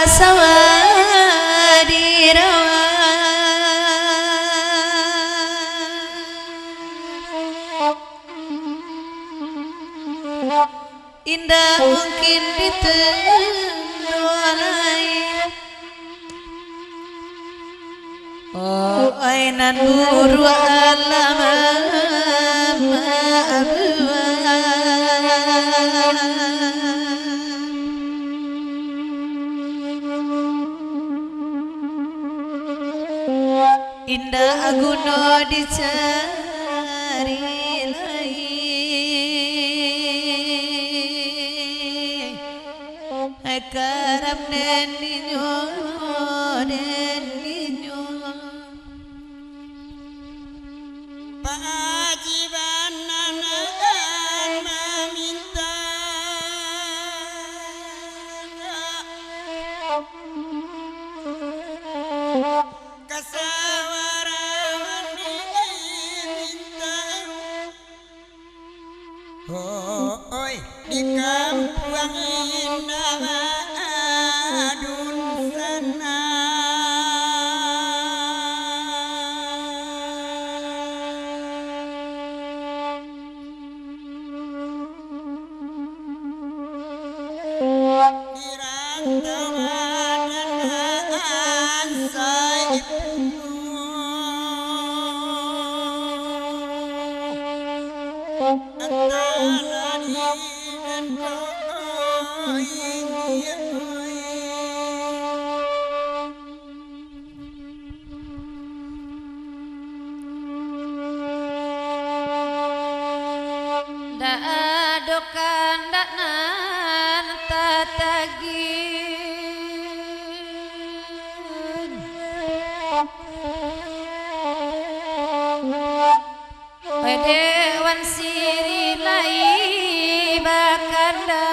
sawadi rawa indah mungkin ditendolai oh ainan buru alam indah aguno dicari lagi karap neninyo kewajiban anak meminta kesawaran diminta oi di kampung indah adun sana adokan daknan tatagin dewan siri lai bakanda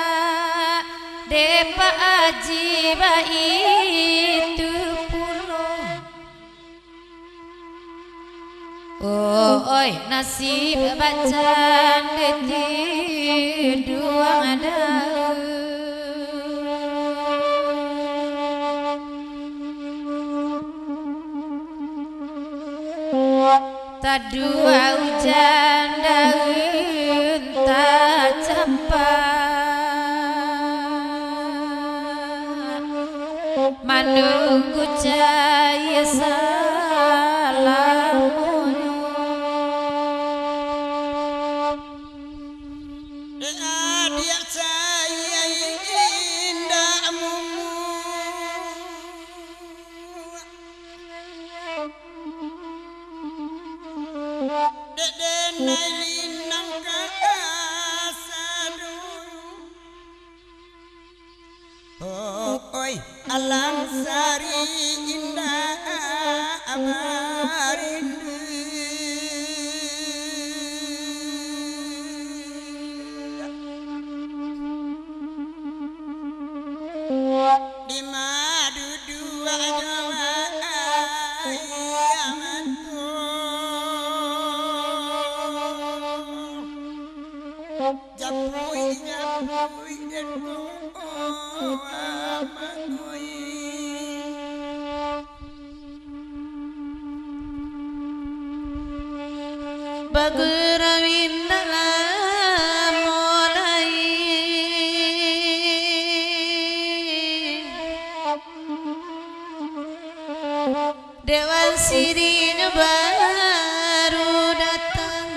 depa aji itu pulo oi nasib bacan deti dua ada tadua hujan daun tak campak menunggu cahaya salamunyo dia cahaya indahmu denai linang kasadu oi alam sari indah amarindu di madu dua jawa japui dan Bagurawin dalam mulai Dewan sirinya baru datang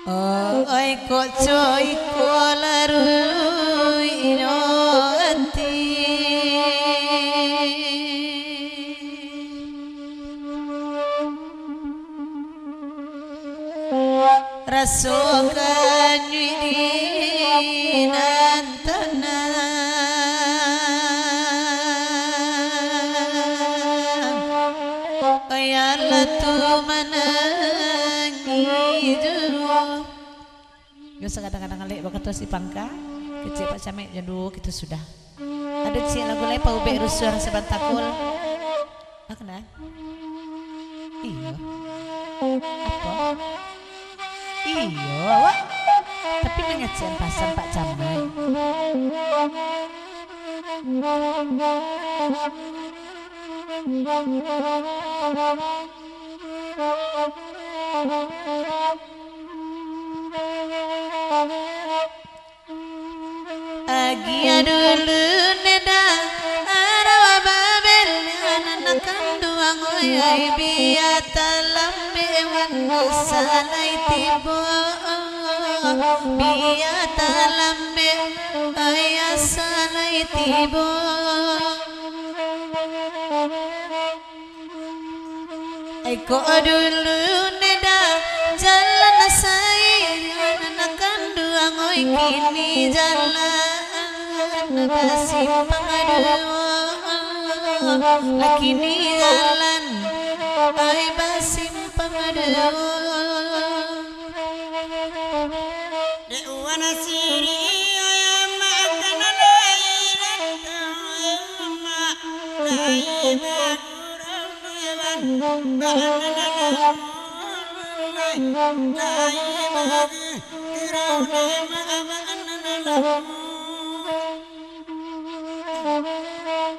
oi kok coy kolarui inoti rasokan yudinan tenang ayala tu menangi biasa kadang-kadang ngelek bakat si pangka kecil pak camek jandu kita sudah ada si lagu lain pak ube rusuh sebantakul kena iya apa iya wak tapi mengecian pasang pak camai Agia dulu neda arawa babel anak kandung ngoy biata lambe wan salai tibo biata lambe ayah salai tibo Eko dulu neda jalan saya anak kandung ngoy kini jalan simpang aduh laki ni jalan ay basimpang aduh Dewana siri ayam makan lairan ma lai bagurau dewan banana lai bagurau dewan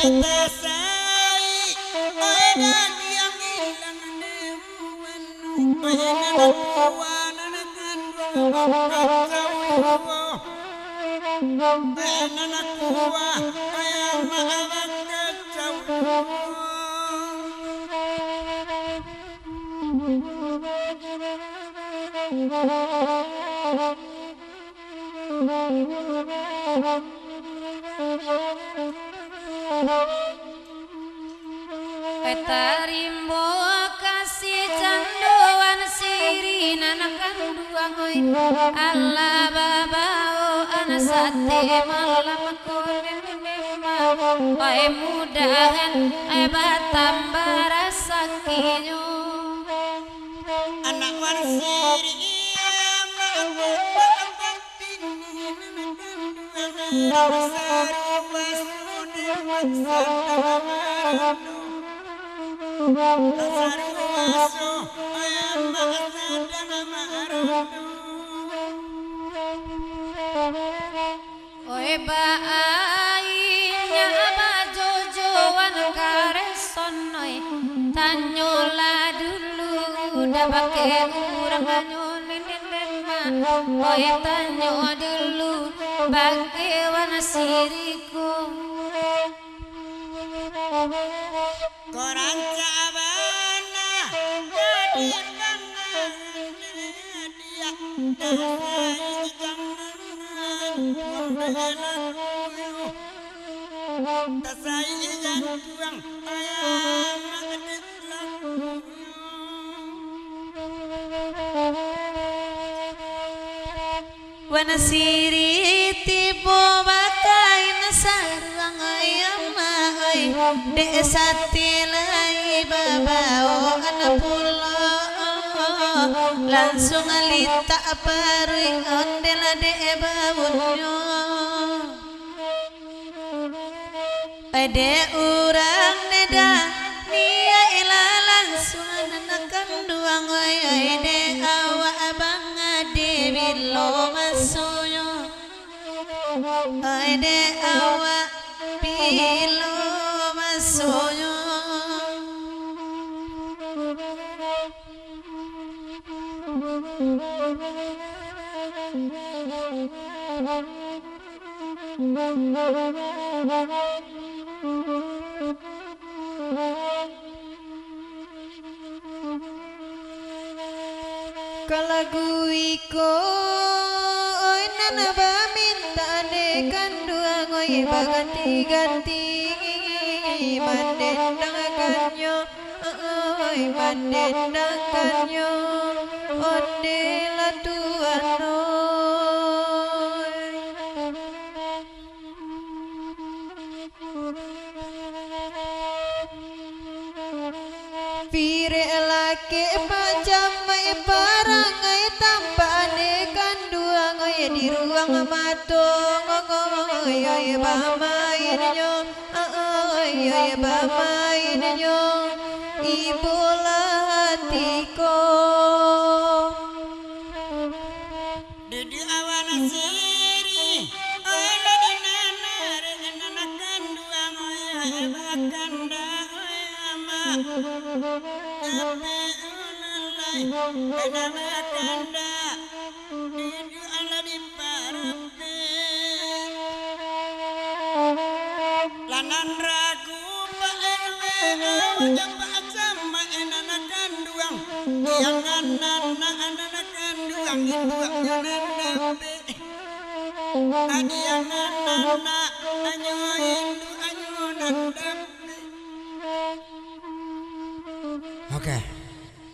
Tasai, oi dan yang hilang dewan, oi dan kawan akan anak kuwa, ayam maafkan Petarimbo kasih canduan siri nanakan dua ngoy Allah babao anak sate malam kulen mema ay mudahan ay batambah rasa kinyo anak warsiri Oi baainya bajojoan karesonoi tanyola dulu udah pakai urang nyolin oi tanyo dulu bagaimana siriku Koran cabana jadi dia dari jangan tasai yang tuang ayam wana siri tibo bakai nasarang ayam mahai de satilai babao anak pulau langsung alita parui ondela de bawunyo ade urang neda nia ila langsung anakan duang oi de awa abang ade bilo masuyo ade awa bilo masuyo Kalagu iko oi nana ba minta dekan dua ngoi baganti-ganti mandendakanyo oi mandendakanyo onde la tuano pire laki pajamai parangai tampane kanduang oi di ruang matong oi oi bamainyo oi oi bamainyo ibu latiko Dede awana siri, ala Nabi ulalai Benana kanda Didu ala di parape Lanan ragu paewe Wajah sama enana kanduang Yang anana kanduang Itu yang nabe Adi yang anana Anyo